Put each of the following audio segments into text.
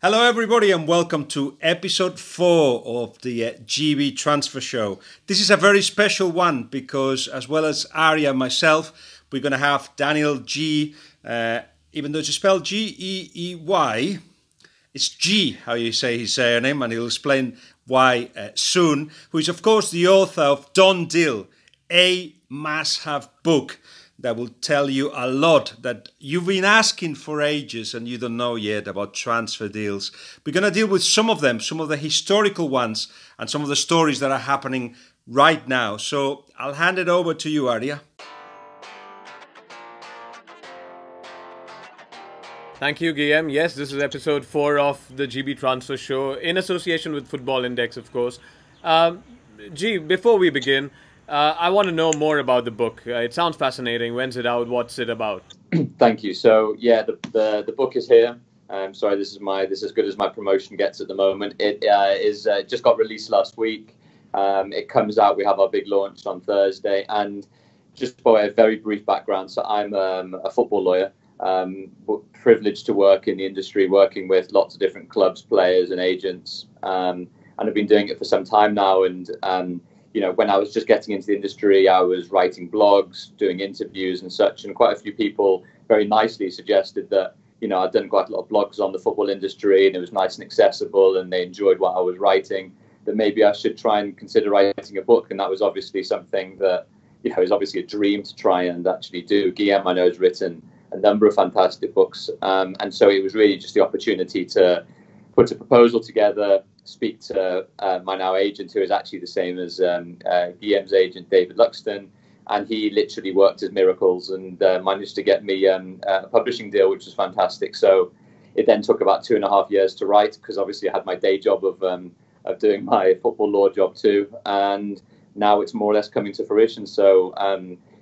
Hello everybody and welcome to episode 4 of the GB Transfer Show. This is a very special one because as well as Arya and myself, we're going to have Daniel Geey, even though it's spelled G-E-E-Y, it's G how you say his surname, and he'll explain why soon, who is of course the author of Done Deal, a must-have book that will tell you a lot that you've been asking for ages and you don't know yet about transfer deals. We're going to deal with some of them, some of the historical ones and some of the stories that are happening right now. So I'll hand it over to you, Arya. Thank you, Guillem. Yes, this is episode 4 of the GB Transfer Show in association with Football Index, of course. G, before we begin, I want to know more about the book. It sounds fascinating. When's it out? What's it about? Thank you. So yeah, the book is here. Sorry, this is as good as my promotion gets at the moment. It is just got released last week. It comes out. We have our big launch on Thursday. And just by a very brief background, so I'm a football lawyer. Privileged to work in the industry, working with lots of different clubs, players, and agents. And I've been doing it for some time now. And you know, when I was just getting into the industry, I was writing blogs, doing interviews and such, and quite a few people very nicely suggested that, you know, I'd done quite a lot of blogs on the football industry and it was nice and accessible and they enjoyed what I was writing, that maybe I should try and consider writing a book. And that was obviously something that, you know, is obviously a dream to try and actually do. Guillem, I know, has written a number of fantastic books. And so it was really just the opportunity to put a proposal together, speak to my now agent, who is actually the same as Guillem's agent, David Luxton, and he literally worked his miracles and managed to get me a publishing deal, which was fantastic. So it then took about 2.5 years to write, because obviously I had my day job of doing my football law job too, and now it's more or less coming to fruition. So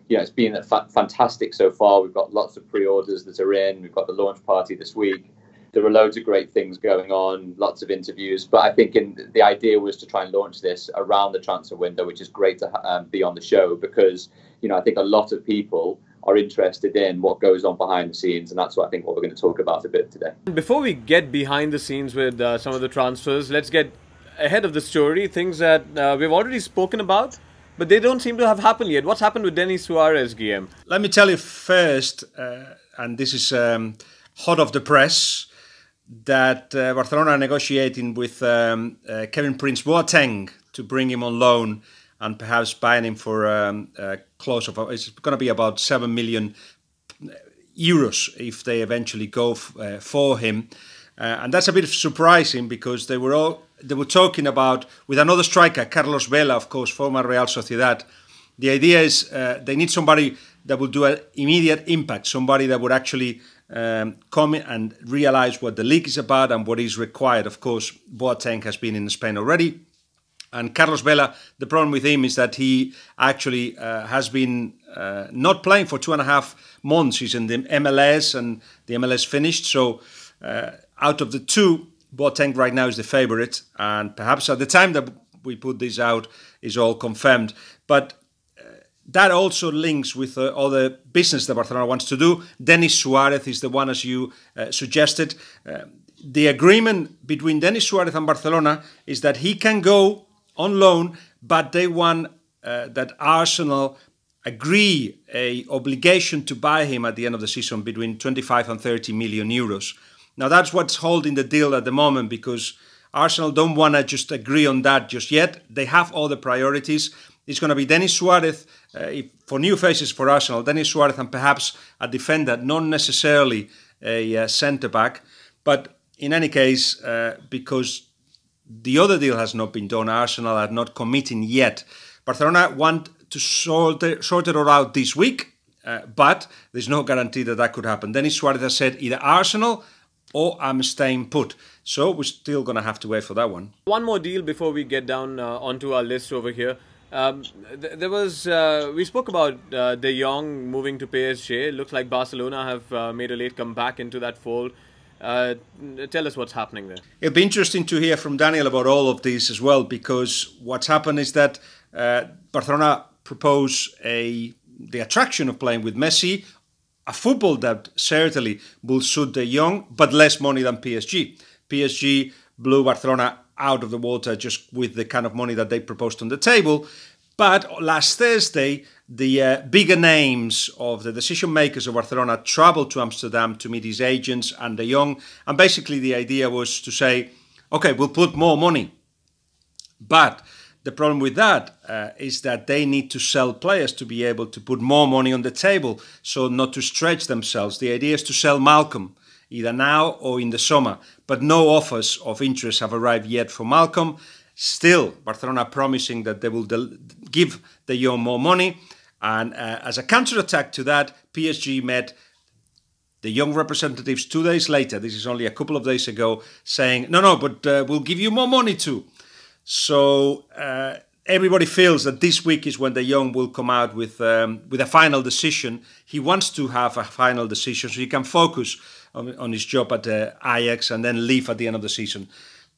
you know, it's been fantastic so far. We've got lots of pre-orders that are in. We've got the launch party this week. There are loads of great things going on, lots of interviews. But I think the idea was to try and launch this around the transfer window, which is great to be on the show because, you know, I think a lot of people are interested in what goes on behind the scenes. And that's what we're going to talk about a bit today. Before we get behind the scenes with some of the transfers, let's get ahead of the story, things that we've already spoken about, but they don't seem to have happened yet. What's happened with Denis Suarez, Guillem? Let me tell you first, and this is hot off the press, that Barcelona are negotiating with Kevin Prince Boateng to bring him on loan and perhaps buying him for close of, it's going to be about 7 million euros if they eventually go for him. And that's a bit surprising because they were talking about, with another striker, Carlos Vela, of course, former Real Sociedad. The idea is they need somebody that will do an immediate impact, somebody that would actually come in and realize what the league is about and what is required. Of course, Boateng has been in Spain already. And Carlos Vela, the problem with him is that he actually has been not playing for 2.5 months. He's in the MLS and the MLS finished. So out of the two, Boateng right now is the favorite. And perhaps at the time that we put this out is all confirmed. But that also links with other business that Barcelona wants to do. Denis Suarez is the one, as you suggested. The agreement between Denis Suarez and Barcelona is that he can go on loan, but they want that Arsenal agree an obligation to buy him at the end of the season between 25 and 30 million euros. Now that's what's holding the deal at the moment because Arsenal don't want to just agree on that just yet. They have other priorities. It's going to be Denis Suarez, for new faces for Arsenal, Denis Suarez and perhaps a defender, not necessarily a centre-back. But in any case, because the other deal has not been done, Arsenal are not committing yet. Barcelona want to sort it all out this week, but there's no guarantee that could happen. Denis Suarez has said either Arsenal or I'm staying put. So we're still going to have to wait for that one. One more deal before we get down onto our list over here. There was, we spoke about De Jong moving to PSG. It looks like Barcelona have made a late comeback into that fold. Tell us what's happening there. It'll be interesting to hear from Daniel about all of this as well, because what's happened is that Barcelona propose the attraction of playing with Messi, a football that certainly will suit De Jong, but less money than PSG. PSG blew Barcelona out of the water just with the kind of money that they proposed on the table. But last Thursday, the bigger names of the decision makers of Barcelona traveled to Amsterdam to meet his agents and De Jong. And basically the idea was to say, okay, we'll put more money. But the problem with that is that they need to sell players to be able to put more money on the table, so not to stretch themselves. The idea is to sell Malcolm, either now or in the summer. But no offers of interest have arrived yet for Malcolm. Still, Barcelona promising that they will give De Jong more money. And as a counterattack to that, PSG met the young representatives 2 days later. This is only a couple of days ago, saying, no, but we'll give you more money too. So everybody feels that this week is when De Jong will come out with a final decision. He wants to have a final decision so he can focus on his job at Ajax and then leave at the end of the season.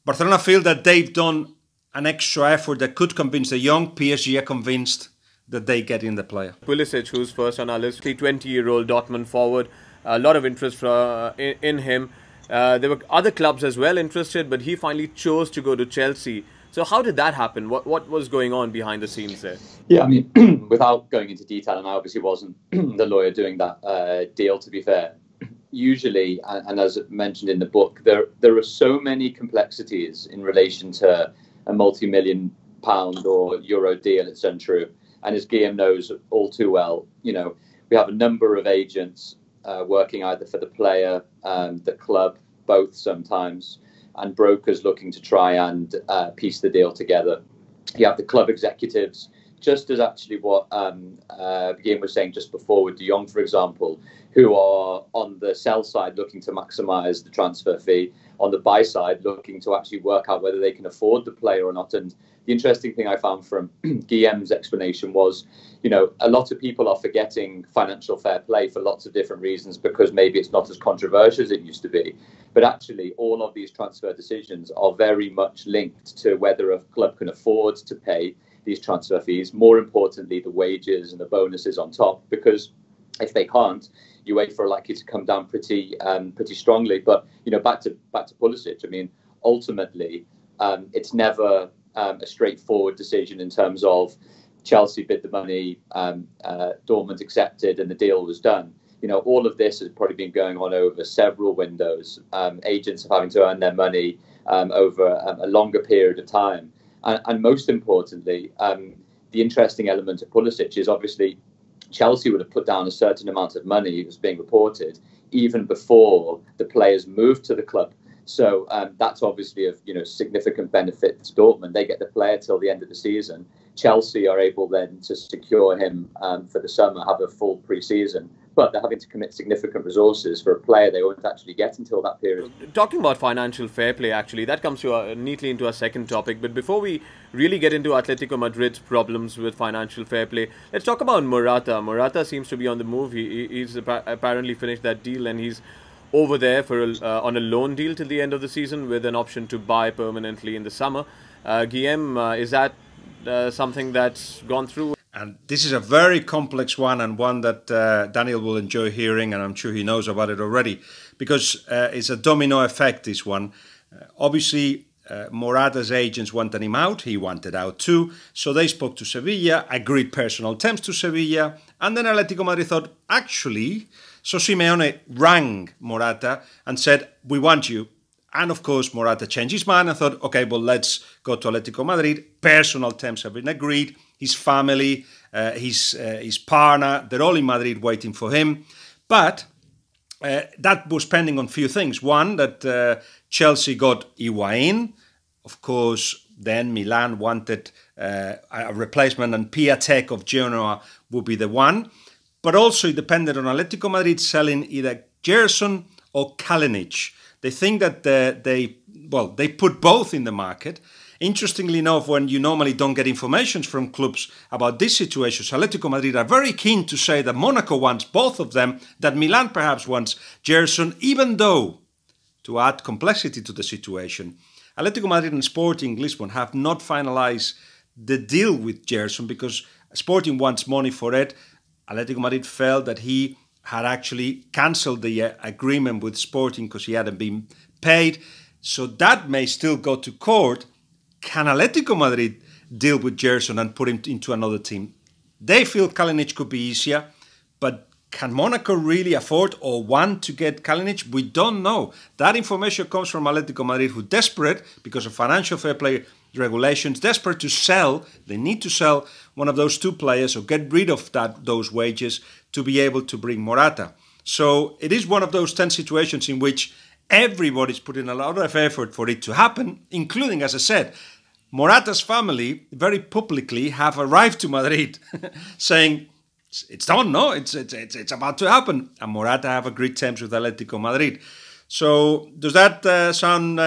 Barcelona feel that they've done an extra effort that could convince De Jong. PSG are convinced that they get in the player. Pulisic, who's first on our list, the 20-year-old Dortmund forward, a lot of interest in him. There were other clubs as well interested, but he finally chose to go to Chelsea. So how did that happen? What was going on behind the scenes there? Yeah, I mean, without going into detail, and I obviously wasn't the lawyer doing that deal, to be fair, usually, and as mentioned in the book, there are so many complexities in relation to a multi-million pound or euro deal at Centru. And as Guillem knows all too well, we have a number of agents working either for the player, the club, both sometimes, and brokers looking to try and piece the deal together. You have the club executives, just as actually what Guillem was saying just before with De Jong, for example, who are on the sell side looking to maximise the transfer fee, on the buy side looking to actually work out whether they can afford the player or not. And the interesting thing I found from Guillem's explanation was, a lot of people are forgetting financial fair play for lots of different reasons because maybe it's not as controversial as it used to be. But actually, all of these transfer decisions are very much linked to whether a club can afford to pay these transfer fees. More importantly, the wages and the bonuses on top, because if they can't, UEFA are likely to come down pretty strongly. But back to Pulisic. I mean, ultimately, it's never a straightforward decision in terms of Chelsea bid the money, Dortmund accepted, and the deal was done. All of this has probably been going on over several windows. Agents are having to earn their money over a longer period of time. And most importantly, the interesting element of Pulisic is obviously Chelsea would have put down a certain amount of money, it was being reported, even before the players moved to the club. So that's obviously of significant benefit to Dortmund. They get the player till the end of the season. Chelsea are able then to secure him for the summer, have a full pre-season. But they're having to commit significant resources for a player they won't actually get until that period. Talking about financial fair play, actually, that comes to neatly into our second topic. But before we really get into Atletico Madrid's problems with financial fair play, let's talk about Morata. Morata seems to be on the move. He's apparently finished that deal and he's over there for on a loan deal till the end of the season with an option to buy permanently in the summer. Guillem, is that something that's gone through? And this is a very complex one, and one that Daniel will enjoy hearing, and I'm sure he knows about it already, because it's a domino effect, this one. Obviously, Morata's agents wanted him out. He wanted out too. So they spoke to Sevilla, agreed personal terms to Sevilla, and then Atletico Madrid thought, actually, so Simeone rang Morata and said, we want you. And of course, Morata changed his mind and thought, okay, well, let's go to Atletico Madrid. Personal terms have been agreed. His family, his partner, they're all in Madrid waiting for him. But that was pending on a few things. One, that Chelsea got Higuain. Of course, then Milan wanted a replacement, and Piatek of Genoa would be the one. But also it depended on Atletico Madrid selling either Gerson or Kalinic. They think that they put both in the market. Interestingly enough, when you normally don't get information from clubs about this situation, Atletico Madrid are very keen to say that Monaco wants both of them, that Milan perhaps wants Gerson, even though, to add complexity to the situation, Atletico Madrid and Sporting Lisbon have not finalized the deal with Gerson because Sporting wants money for it. Atletico Madrid felt that he had actually cancelled the agreement with Sporting because he hadn't been paid. So that may still go to court. Can Atletico Madrid deal with Gerson and put him into another team? They feel Kalinic could be easier, but can Monaco really afford or want to get Kalinic? We don't know. That information comes from Atletico Madrid, who desperate, because of financial fair play regulations, desperate to sell. They need to sell one of those two players or get rid of those wages to be able to bring Morata. So it is one of those 10 situations in which everybody's putting a lot of effort for it to happen, including, as I said, Morata's family very publicly have arrived to Madrid saying, it's done, no, it's about to happen. And Morata have agreed terms with Atletico Madrid. So does that sound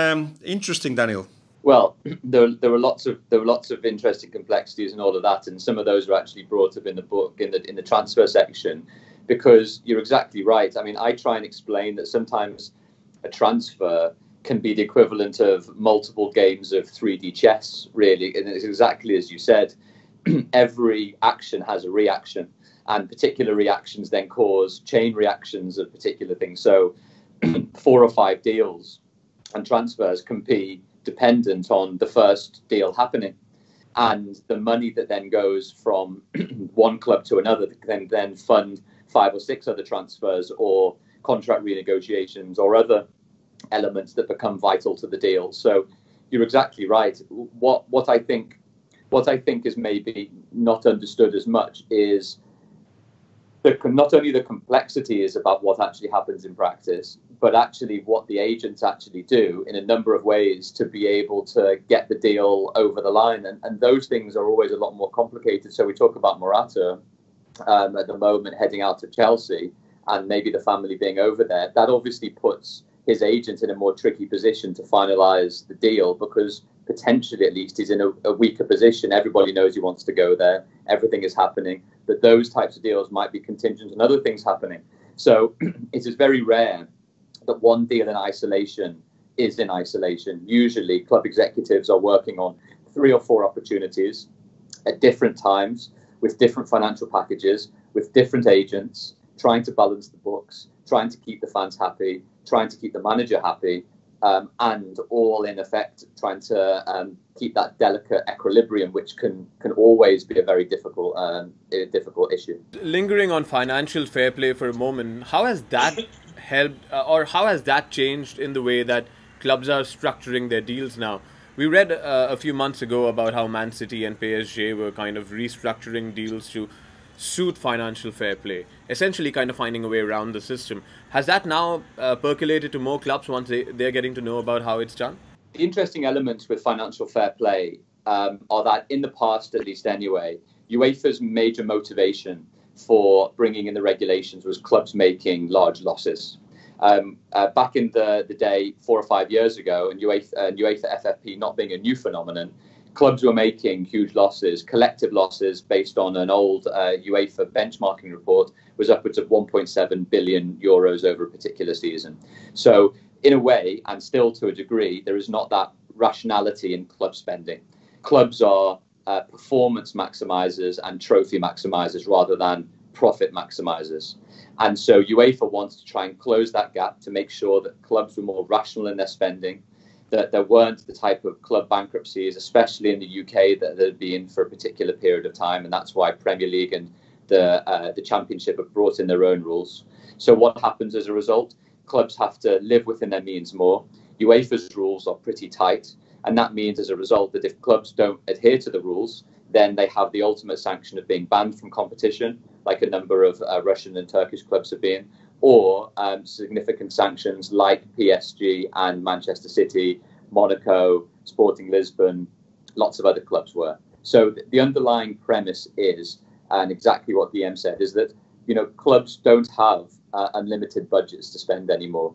interesting, Daniel? Well, there were lots of interesting complexities and all of that, and some of those were actually brought up in the book in the transfer section, because you're exactly right. I mean, I try and explain that sometimes a transfer can be the equivalent of multiple games of 3D chess, really, and it's exactly as you said. Every action has a reaction, and particular reactions then cause chain reactions of particular things. So 4 or 5 deals and transfers can be dependent on the first deal happening, and the money that then goes from one club to another can then fund 5 or 6 other transfers or contract renegotiations or other elements that become vital to the deal. So you're exactly right. What I think is maybe not understood as much is not only the complexities about what actually happens in practice, but actually what the agents actually do in a number of ways to be able to get the deal over the line. And those things are always a lot more complicated. So we talk about Morata at the moment heading out to Chelsea and maybe the family being over there. That obviously puts his agent in a more tricky position to finalise the deal, because potentially at least he's in a weaker position. Everybody knows he wants to go there. Everything is happening. But those types of deals might be contingent on other things happening. So it is very rare that one deal in isolation is in isolation. Usually club executives are working on 3 or 4 opportunities at different times with different financial packages, with different agents, trying to balance the books, trying to keep the fans happy, trying to keep the manager happy, and all in effect trying to keep that delicate equilibrium, which can always be a very difficult issue. Lingering on financial fair play for a moment, how has that helped or how has that changed in the way that clubs are structuring their deals now? We read a few months ago about how Man City and PSG were kind of restructuring deals to suit financial fair play, essentially kind of finding a way around the system. Has that now percolated to more clubs once they're getting to know about how it's done? The interesting elements with financial fair play are that in the past, at least anyway, UEFA's major motivation for bringing in the regulations was clubs making large losses. Back in the day, 4 or 5 years ago, and UEFA FFP not being a new phenomenon, clubs were making huge losses. Collective losses based on an old UEFA benchmarking report was upwards of 1.7 billion euros over a particular season. So in a way, and still to a degree, there is not that rationality in club spending. Clubs are performance maximizers and trophy maximizers rather than profit maximizers. And so UEFA wants to try and close that gap to make sure that clubs were more rational in their spending, that there weren't the type of club bankruptcies, especially in the UK, that had been for a particular period of time. And that's why Premier League and the Championship have brought in their own rules. So what happens as a result? Clubs have to live within their means more. UEFA's rules are pretty tight. And that means as a result that if clubs don't adhere to the rules, then they have the ultimate sanction of being banned from competition, like a number of Russian and Turkish clubs have been, or significant sanctions like PSG and Manchester City, Monaco, Sporting Lisbon, lots of other clubs were. So the underlying premise is, and exactly what Guillem said, is that clubs don't have unlimited budgets to spend anymore.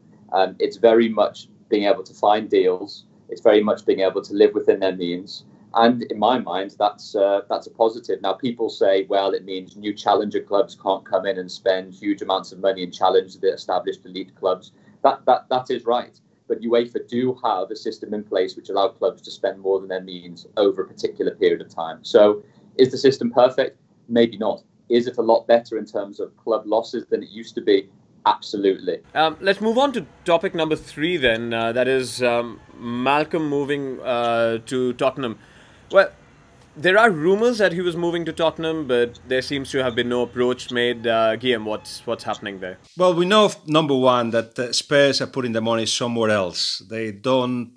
It's very much being able to find deals. It's very much being able to live within their means. And in my mind, that's a positive. Now, people say, well, it means new challenger clubs can't come in and spend huge amounts of money and challenge the established elite clubs. That is right. But UEFA do have a system in place which allows clubs to spend more than their means over a particular period of time. So is the system perfect? Maybe not. Is it a lot better in terms of club losses than it used to be? Absolutely. Let's move on to topic number 3 then. That is Malcolm moving to Tottenham. Well, there are rumours that he was moving to Tottenham, but there seems to have been no approach made. Guillem, what's happening there? Well, we know, number one, that Spurs are putting the money somewhere else. They don't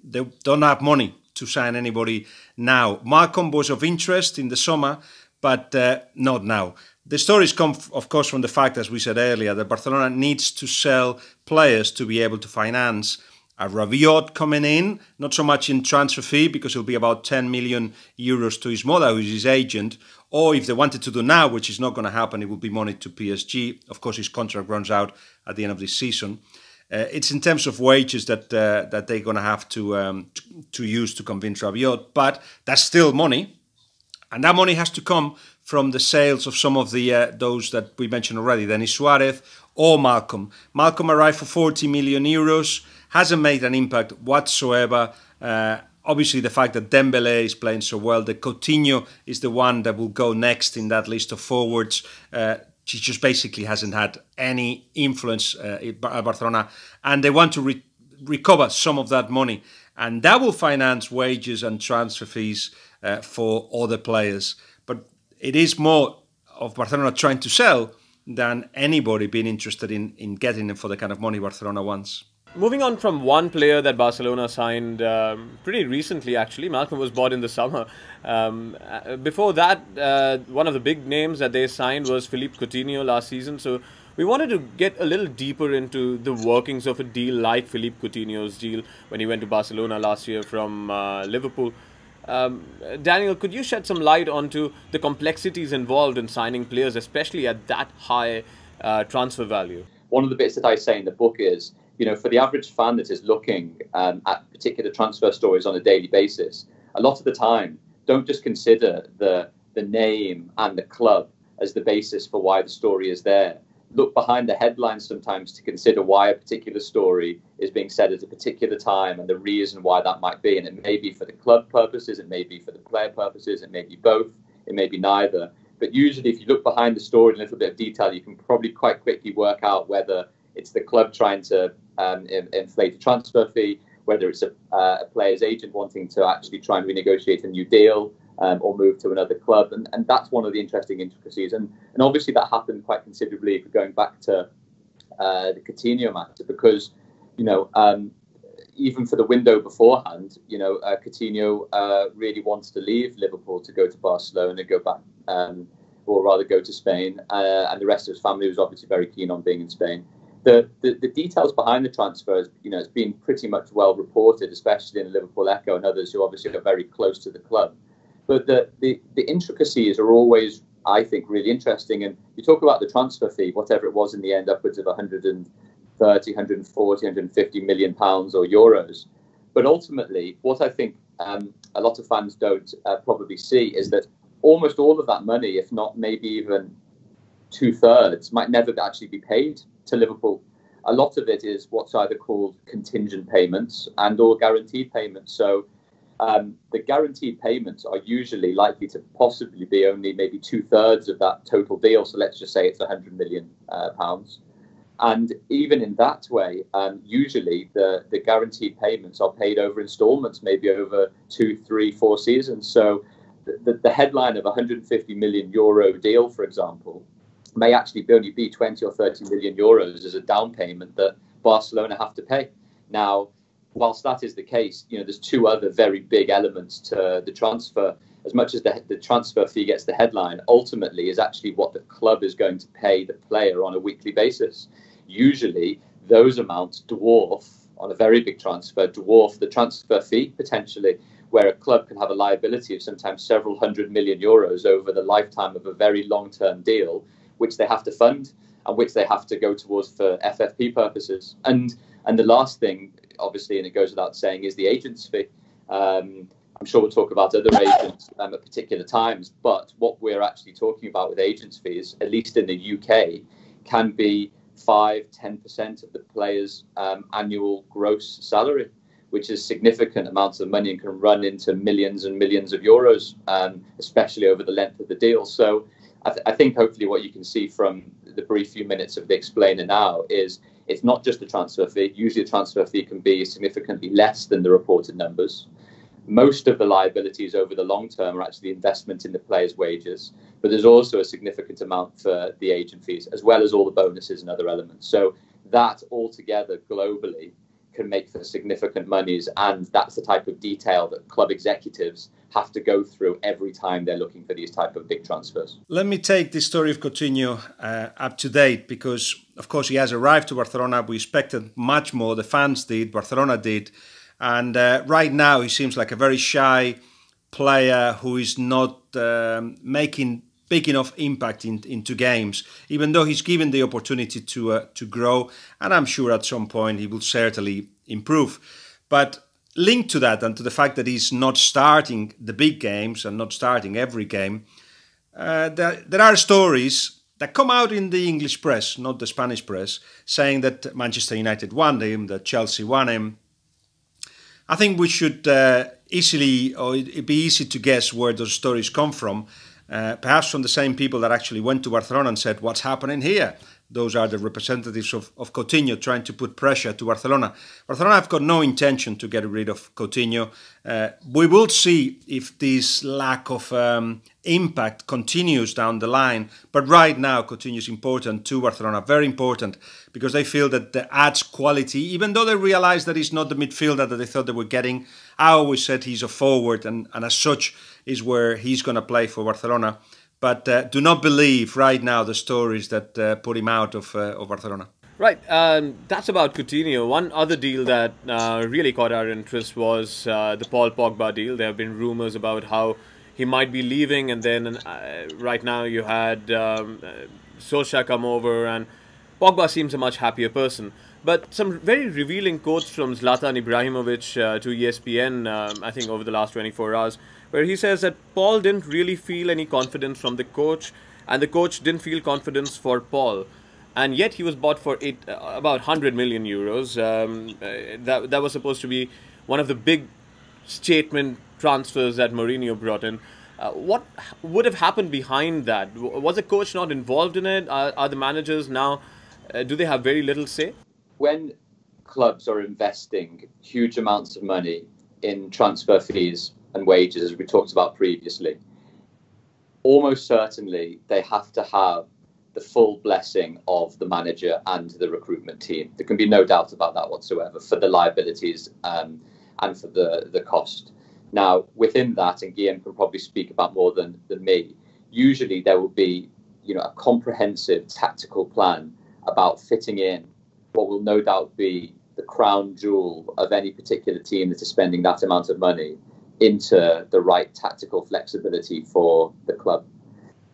have money to sign anybody now. Malcolm was of interest in the summer, but not now. The stories come, of course, from the fact, as we said earlier, that Barcelona needs to sell players to be able to finance a Rabiot coming in, not so much in transfer fee, because it'll be about 10 million euros to his mother, who's his agent, or if they wanted to do now, which is not going to happen, it will be money to PSG. Of course, his contract runs out at the end of this season. It's in terms of wages that they're going to have to use to convince Rabiot, but that's still money, and that money has to come from the sales of some of the those that we mentioned already, Denis Suarez or Malcolm. Malcolm arrived for 40 million euros. Hasn't made an impact whatsoever. Obviously, the fact that Dembele is playing so well, that Coutinho is the one that will go next in that list of forwards. She just basically hasn't had any influence at Barcelona, and they want to recover some of that money, and that will finance wages and transfer fees for other players. But it is more of Barcelona trying to sell than anybody being interested in getting them for the kind of money Barcelona wants. Moving on from one player that Barcelona signed pretty recently, actually. Malcolm was bought in the summer. Before that, one of the big names that they signed was Philippe Coutinho last season. So we wanted to get a little deeper into the workings of a deal like Philippe Coutinho's deal when he went to Barcelona last year from Liverpool. Daniel, could you shed some light onto the complexities involved in signing players, especially at that high transfer value? One of the bits that I say in the book is, for the average fan that is looking at particular transfer stories on a daily basis, a lot of the time, don't just consider the name and the club as the basis for why the story is there. Look behind the headlines sometimes to consider why a particular story is being said at a particular time and the reason why that might be. And it may be for the club purposes, it may be for the player purposes, it may be both, it may be neither. But usually, if you look behind the story in a little bit of detail, you can probably quite quickly work out whether it's the club trying to inflate a transfer fee, whether it's a player's agent wanting to actually try and renegotiate a new deal or move to another club. And that's one of the interesting intricacies. And obviously that happened quite considerably if we're going back to the Coutinho matter, because, even for the window beforehand, Coutinho really wants to leave Liverpool to go to Barcelona, go back, or rather go to Spain. And the rest of his family was obviously very keen on being in Spain. The details behind the transfers, it's been pretty much well reported, especially in Liverpool Echo and others who obviously are very close to the club. But the intricacies are always, I think, really interesting. And you talk about the transfer fee, whatever it was in the end, upwards of 130, 140, 150 million pounds or euros. But ultimately, what I think a lot of fans don't probably see is that almost all of that money, if not maybe even 2/3, might never actually be paid to Liverpool. A lot of it is what's either called contingent payments and or guaranteed payments. So the guaranteed payments are usually likely to possibly be only maybe 2/3 of that total deal. So let's just say it's 100 million pounds. And even in that way, usually the guaranteed payments are paid over installments, maybe over 2, 3, 4 seasons. So the headline of a 150 million euro deal, for example, may actually only be 20 or 30 million euros as a down payment that Barcelona have to pay. Now, whilst that is the case, there's two other very big elements to the transfer. As much as the transfer fee gets the headline, ultimately is actually what the club is going to pay the player on a weekly basis. Usually, those amounts on a very big transfer, dwarf the transfer fee potentially, where a club can have a liability of sometimes several 100 million euros over the lifetime of a very long-term deal, which they have to fund and which they have to go towards for FFP purposes. And the last thing, obviously, and it goes without saying, is the agent's fee. I'm sure we'll talk about other agents at particular times, but what we're actually talking about with agents' fees, at least in the UK, can be 5-10% of the player's annual gross salary, which is significant amounts of money and can run into millions and millions of euros, especially over the length of the deal. So I think hopefully what you can see from the brief few minutes of the explainer now is it's not just the transfer fee. Usually the transfer fee can be significantly less than the reported numbers. Most of the liabilities over the long term are actually investment in the players' wages, but there's also a significant amount for the agent fees, as well as all the bonuses and other elements. So that altogether globally can make for significant monies, and that's the type of detail that club executives have to go through every time they're looking for these type of big transfers. Let me take the story of Coutinho up to date, because of course he has arrived to Barcelona. We expected much more. The fans did, Barcelona did. And right now he seems like a very shy player who is not making big enough impact into games, even though he's given the opportunity to grow. And I'm sure at some point he will certainly improve. But linked to that and to the fact that he's not starting the big games and not starting every game, there are stories that come out in the English press, not the Spanish press, saying that Manchester United won him, that Chelsea won him. I think we should easily, or it'd be easy to guess where those stories come from. Perhaps from the same people that actually went to Barcelona and said, what's happening here? Those are the representatives of Coutinho trying to put pressure to Barcelona. Barcelona have got no intention to get rid of Coutinho. We will see if this lack of impact continues down the line. But right now, Coutinho is important to Barcelona, very important, because they feel that that adds quality, even though they realize that he's not the midfielder that they thought they were getting. I always said he's a forward, and as such is where he's going to play for Barcelona. But do not believe right now the stories that put him out of Barcelona. Right, that's about Coutinho. One other deal that really caught our interest was the Paul Pogba deal. There have been rumours about how he might be leaving, and then right now you had Solskjaer come over, and Pogba seems a much happier person. But some very revealing quotes from Zlatan Ibrahimovic to ESPN, I think over the last 24 hours, where he says that Paul didn't really feel any confidence from the coach, and the coach didn't feel confidence for Paul. And yet he was bought for about 100 million euros. That was supposed to be one of the big statement transfers that Mourinho brought in. What would have happened behind that? Was the coach not involved in it? Are the managers now, do they have very little say? When clubs are investing huge amounts of money in transfer fees and wages, as we talked about previously, almost certainly they have to have the full blessing of the manager and the recruitment team. There can be no doubt about that whatsoever, for the liabilities and for the cost. Now, within that, and Guillem can probably speak about more than me, usually there will be, a comprehensive tactical plan about fitting in what will no doubt be the crown jewel of any particular team that is spending that amount of money into the right tactical flexibility for the club.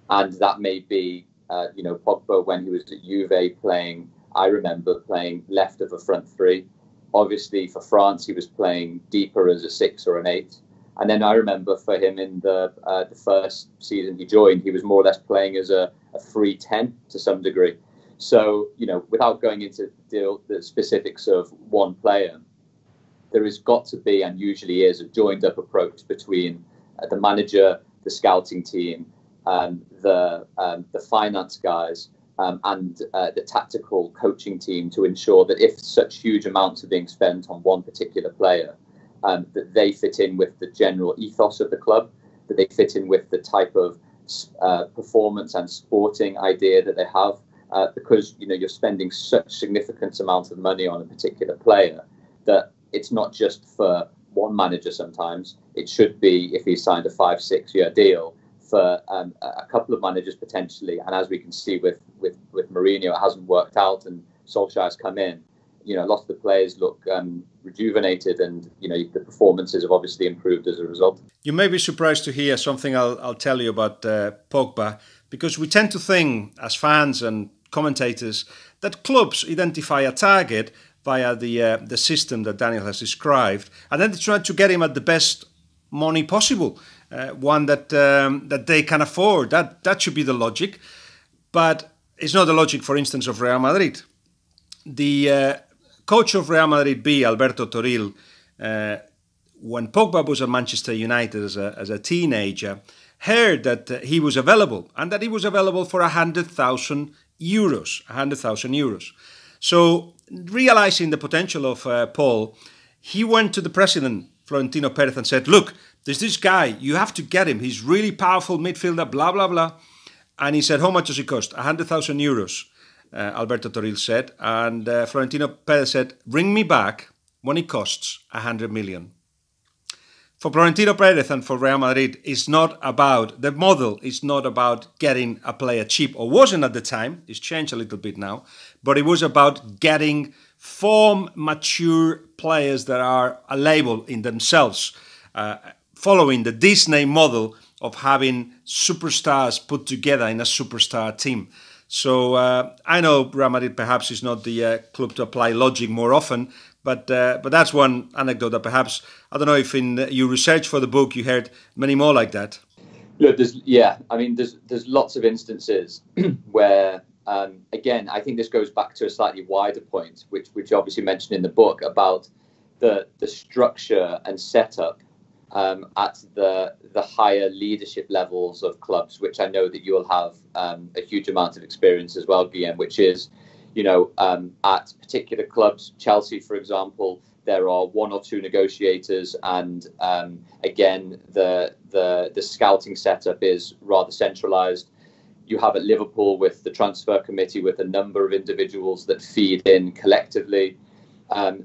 And that may be, Pogba, when he was at Juve playing, I remember playing left of a front three. Obviously, for France, he was playing deeper as a 6 or an 8. And then I remember for him in the first season he joined, he was more or less playing as a 3-10 to some degree. So, without going into the specifics of one player, there has got to be, and usually is, a joined up approach between the manager, the scouting team, the finance guys, and the tactical coaching team, to ensure that if such huge amounts are being spent on one particular player, that they fit in with the general ethos of the club, that they fit in with the type of performance and sporting idea that they have, because you're spending such significant amounts of money on a particular player that it's not just for one manager. Sometimes it should be, if he signed a 5-6 year deal, for a couple of managers potentially. And as we can see with Mourinho, it hasn't worked out, and Solskjaer's come in. Lots of the players look rejuvenated, and the performances have obviously improved as a result. You may be surprised to hear something I'll tell you about Pogba, because we tend to think as fans and commentators that clubs identify a target via the system that Daniel has described, and then they try to get him at the best money possible, one that they can afford. That should be the logic, but it's not the logic, for instance, of Real Madrid. The coach of Real Madrid B, Alberto Toril, when Pogba was at Manchester United as a teenager, heard that he was available and that he was available for 100,000 euros. 100,000 euros. So, realizing the potential of Paul, he went to the president, Florentino Perez, and said, look, there's this guy, you have to get him. He's really powerful midfielder, blah, blah, blah. And he said, how much does it cost? 100,000 euros, Alberto Toril said. And Florentino Perez said, bring me back when it costs 100 million. For Florentino Perez and for Real Madrid, the model is not about getting a player cheap, or wasn't at the time, it's changed a little bit now, but it was about getting form mature players that are a label in themselves, following the Disney model of having superstars put together in a superstar team. So I know Real Madrid perhaps is not the club to apply logic more often, but that's one anecdote that perhaps, I don't know if in your research for the book you heard many more like that. Look, there's lots of instances where, again, I think this goes back to a slightly wider point, which you obviously mentioned in the book, about the structure and setup at the higher leadership levels of clubs, which I know that you'll have a huge amount of experience as well, Guillem, which is, at particular clubs, Chelsea, for example, there are one or two negotiators, and again, the scouting setup is rather centralised. You have at Liverpool with the transfer committee with a number of individuals that feed in collectively.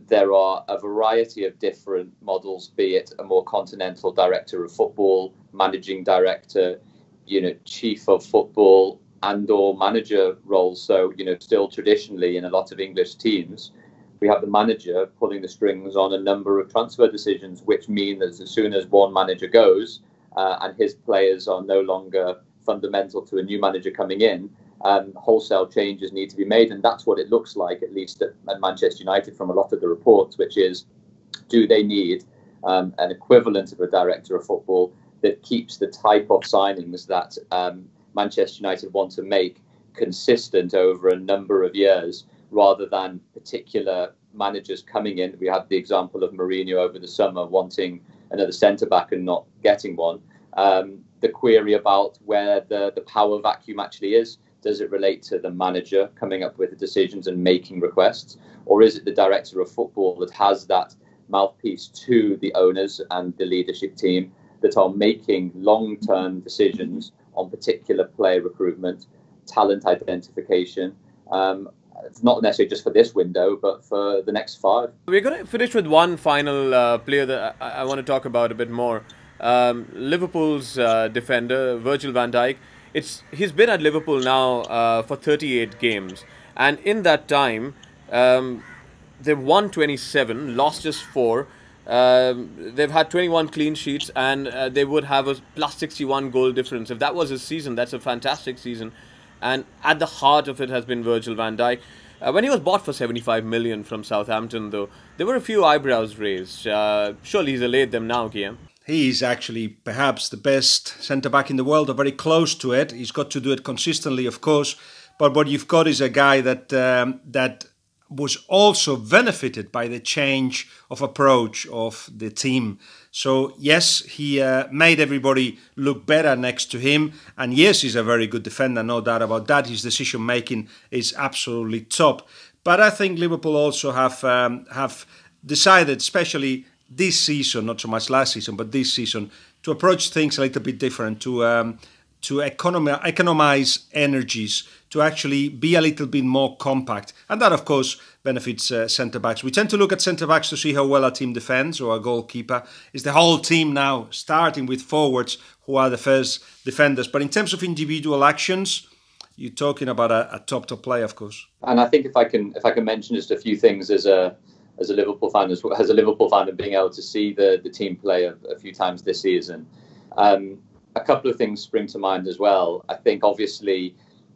There are a variety of different models, be it a more continental director of football, managing director, chief of football, and or manager roles. So, still traditionally in a lot of English teams, we have the manager pulling the strings on a number of transfer decisions, which mean that as soon as one manager goes and his players are no longer fundamental to a new manager coming in, wholesale changes need to be made. And that's what it looks like, at least at Manchester United from a lot of the reports, which is, do they need an equivalent of a director of football that keeps the type of signings that Manchester United want to make consistent over a number of years, rather than particular managers coming in. We had the example of Mourinho over the summer wanting another centre-back and not getting one. The query about where the power vacuum actually is. Does it relate to the manager coming up with the decisions and making requests? Or is it the director of football that has that mouthpiece to the owners and the leadership team that are making long-term decisions on particular player recruitment, talent identification, not necessarily just for this window, but for the next 5. We're going to finish with one final player that I want to talk about a bit more. Liverpool's defender, Virgil van Dijk. He's been at Liverpool now for 38 games. And in that time, they've won 27, lost just 4. They've had 21 clean sheets, and they would have a plus 61 goal difference. If that was a season, that's a fantastic season. And at the heart of it has been Virgil van Dijk. When he was bought for 75 million from Southampton, though, there were a few eyebrows raised. Surely he's allayed them now, Guillem. He's actually perhaps the best centre-back in the world, or very close to it. He's got to do it consistently, of course. But what you've got is a guy that was also benefited by the change of approach of the team. So, yes, he made everybody look better next to him. And yes, he's a very good defender, no doubt about that. His decision-making is absolutely top. But I think Liverpool also have decided, especially this season, not so much last season, but this season, to approach things a little bit different, to economize energies, to actually be a little bit more compact. And that, of course, benefits centre-backs. We tend to look at centre-backs to see how well a team defends, or a goalkeeper. It's the whole team now, starting with forwards, who are the first defenders. But in terms of individual actions, you're talking about a top player, of course. And I think if I can mention just a few things as a Liverpool fan, as a Liverpool fan, and being able to see the team play a few times this season, a couple of things spring to mind as well. I think obviously,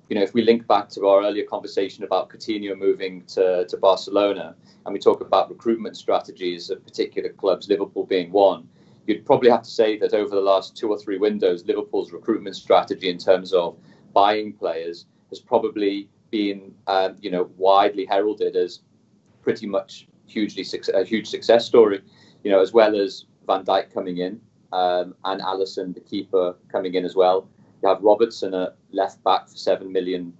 if we link back to our earlier conversation about Coutinho moving to Barcelona, and we talk about recruitment strategies of particular clubs, Liverpool being one, you'd probably have to say that over the last 2 or 3 windows, Liverpool's recruitment strategy in terms of buying players has probably been, widely heralded as pretty much a huge success story. As well as Van Dijk coming in, and Alisson, the keeper, coming in as well. You have Robertson at left back for £7 million.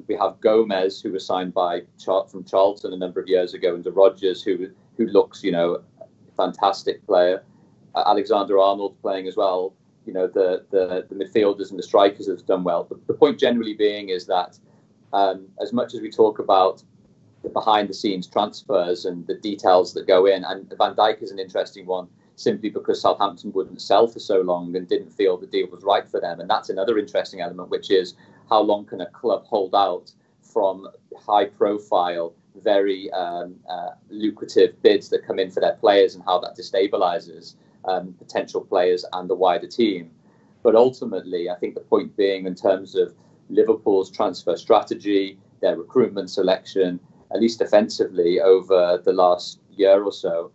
We have Gomez, who was signed from Charlton a number of years ago, into Rodgers, who looks, a fantastic player. Alexander-Arnold playing as well. The midfielders and the strikers have done well. The point generally being is that as much as we talk about the behind-the-scenes transfers and the details that go in, and Van Dijk is an interesting one, simply because Southampton wouldn't sell for so long and didn't feel the deal was right for them. And that's another interesting element, which is how long can a club hold out from high-profile, very lucrative bids that come in for their players, and how that destabilises potential players and the wider team. But ultimately, I think the point being, in terms of Liverpool's transfer strategy, their recruitment selection, at least offensively over the last year or so,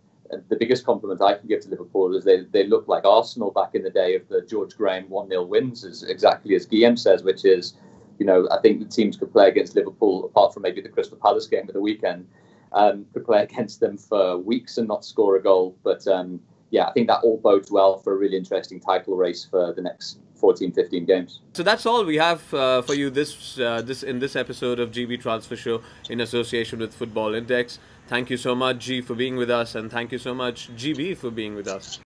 the biggest compliment I can give to Liverpool is they look like Arsenal back in the day of the George Graham 1-0 wins, exactly as Guillem says, which is, I think the teams could play against Liverpool, apart from maybe the Crystal Palace game of the weekend, could play against them for weeks and not score a goal. But I think that all bodes well for a really interesting title race for the next 14, 15 games. So that's all we have for you in this episode of GB Transfer Show in association with Football Index. Thank you so much, G, for being with us, and thank you so much, GB, for being with us.